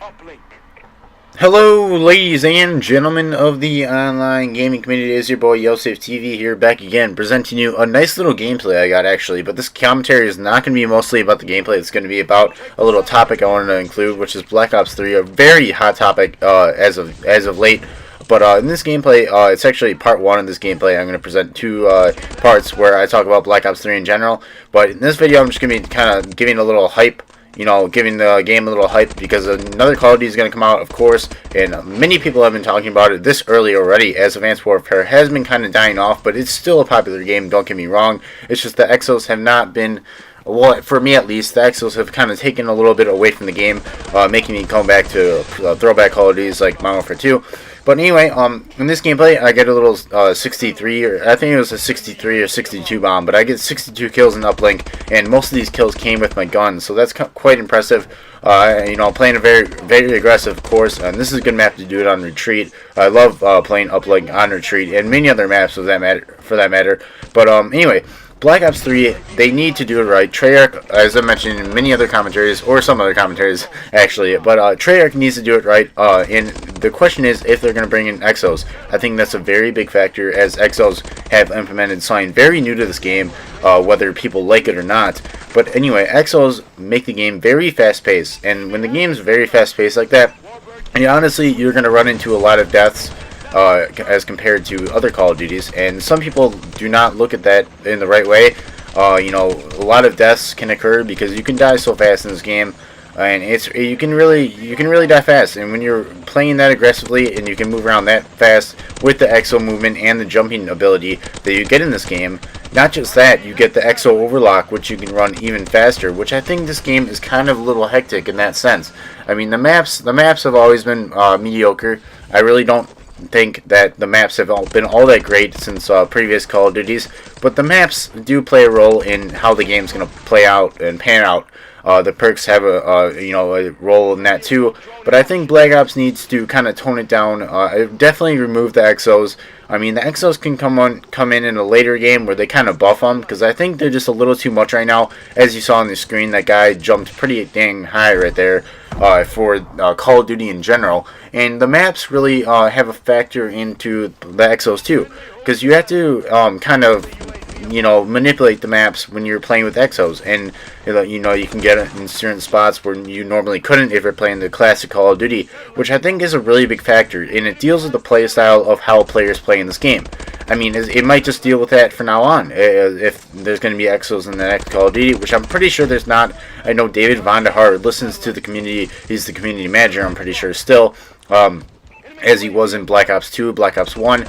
Uplink. Hello, ladies and gentlemen of the online gaming community. It is your boy YoSafeTV here, back again, presenting you a nice little gameplay I got actually. But this commentary is not going to be mostly about the gameplay. It's going to be about a little topic I wanted to include, which is Black Ops 3, a very hot topic as of late. But in this gameplay, it's actually part one of this gameplay. I'm going to present two parts where I talk about Black Ops 3 in general. But in this video, I'm just going to be kind of giving a little hype. You know, giving the game a little hype because another Call of Duty is going to come out, of course, and many people have been talking about it this early already, as Advanced Warfare has been kind of dying off, but it's still a popular game, don't get me wrong. It's just the Exos have not been, well, for me at least, the Exos have kind of taken a little bit away from the game, making me come back to throwback Call of Duties like Modern Warfare 2. But anyway, in this gameplay, I get a little 63, or I think it was a 63 or 62 bomb, but I get 62 kills in Uplink, and most of these kills came with my gun, so that's quite impressive. You know, playing a very aggressive course, and this is a good map to do it on retreat. I love playing Uplink on retreat, and many other maps for that matter. But anyway. Black Ops 3, they need to do it right. Treyarch, as I mentioned in many other commentaries, or some other commentaries actually, but Treyarch needs to do it right, and the question is if they're going to bring in Exos. I think that's a very big factor, as Exos have implemented something very new to this game, whether people like it or not. But anyway, Exos make the game very fast-paced, and when the game's very fast-paced like that, and honestly, you're going to run into a lot of deaths, as compared to other Call of Duties, and some people do not look at that in the right way. You know, a lot of deaths can occur because you can die so fast in this game, and you can really die fast. And when you're playing that aggressively and you can move around that fast with the exo movement and the jumping ability that you get in this game, not just that, you get the exo overlock, which you can run even faster, which I think this game is kind of a little hectic in that sense. I mean, the maps have always been mediocre. I really don't think that the maps have been all that great since previous Call of Duties, but the maps do play a role in how the game's going to play out and pan out. The perks have a role in that too, but I think Black Ops needs to kind of tone it down. Definitely remove the Exos. I mean, the Exos can come in a later game where they kind of buff them, because I think they're just a little too much right now. As you saw on the screen, that guy jumped pretty dang high right there for Call of Duty in general. And the maps really have a factor into the Exos too, because you have to kind of, you know, manipulate the maps when you're playing with Exos, and you know, you can get it in certain spots where you normally couldn't if you're playing the classic Call of Duty, which I think is a really big factor, and it deals with the play style of how players play in this game. I mean, it might just deal with that from now on, if there's going to be Exos in the next Call of Duty, which I'm pretty sure there's not. I know David Von der Hart listens to the community. He's the community manager, I'm pretty sure, still. As he was in Black Ops 2, Black Ops 1.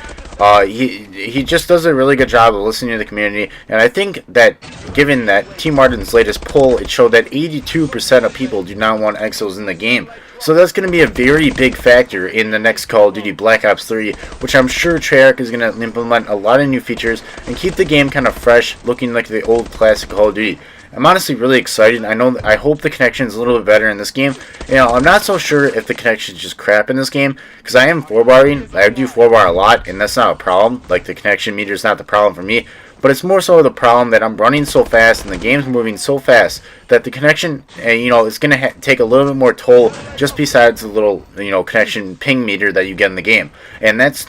He just does a really good job of listening to the community, and I think that given that T. Martin's latest poll, it showed that 82% of people do not want Exos in the game. So that's going to be a very big factor in the next Call of Duty Black Ops 3, which I'm sure Treyarch is going to implement a lot of new features and keep the game kind of fresh, looking like the old classic Call of Duty. I'm honestly really excited. I hope the connection is a little bit better in this game. You know, I'm not so sure if the connection is just crap in this game, because I am 4-barring. I do 4-bar a lot, and that's not a problem. Like, the connection meter is not the problem for me. But it's more so the problem that I'm running so fast and the game's moving so fast that the connection, you know, is going to take a little bit more toll just besides the little, you know, connection ping meter that you get in the game. And that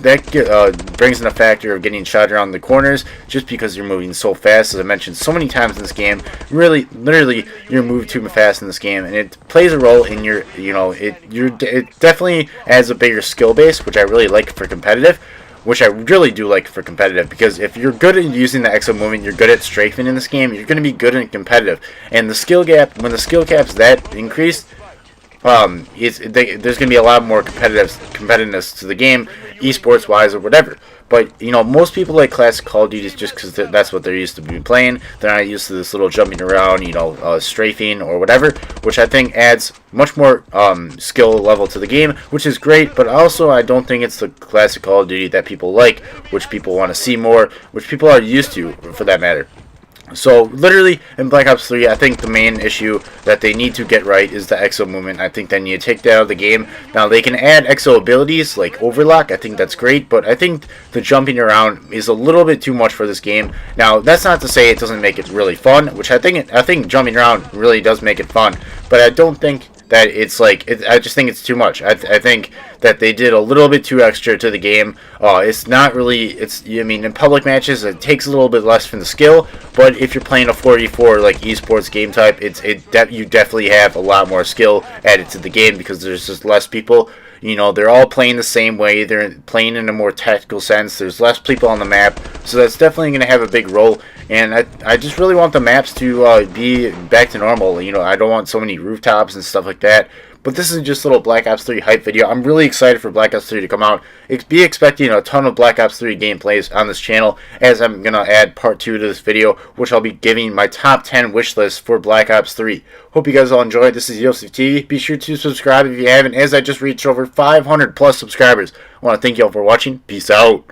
brings in a factor of getting shot around the corners just because you're moving so fast. As I mentioned so many times in this game, really, literally, you're moving too fast in this game. And it plays a role in your, you know, it definitely adds a bigger skill base, which I really like for competitive. Which I really do like for competitive, because if you're good at using the exo movement, you're good at strafing in this game, you're going to be good in competitive. And the skill gap, when the skill cap's that increased, there's going to be a lot more competitiveness to the game, esports wise or whatever. But, you know, most people like classic Call of Duty just because that's what they're used to be playing. They're not used to this little jumping around, you know, strafing or whatever, which I think adds much more skill level to the game, which is great. But also, I don't think it's the classic Call of Duty that people like, which people want to see more, which people are used to, for that matter. So, literally, in Black Ops 3, I think the main issue that they need to get right is the exo movement. I think they need to take that out of the game. Now, they can add exo abilities like Overlock. I think that's great, but I think the jumping around is a little bit too much for this game. Now, that's not to say it doesn't make it really fun, which I think jumping around really does make it fun, but I don't think that it's like I just think it's too much. I think that they did a little bit too extra to the game. It's not really. I mean, in public matches, it takes a little bit less from the skill. But if you're playing a 4v4 like esports game type, you definitely have a lot more skill added to the game because there's just less people. You know, they're all playing the same way. They're playing in a more tactical sense. There's less people on the map, so that's definitely going to have a big role. And I just really want the maps to be back to normal. You know, I don't want so many rooftops and stuff like that. But this is just a little Black Ops 3 hype video. I'm really excited for Black Ops 3 to come out. Be expecting a ton of Black Ops 3 gameplays on this channel, as I'm going to add part 2 to this video, which I'll be giving my top 10 wish list for Black Ops 3. Hope you guys all enjoyed. This is Yosef TV. Be sure to subscribe if you haven't, as I just reached over 500 plus subscribers. I want to thank you all for watching. Peace out.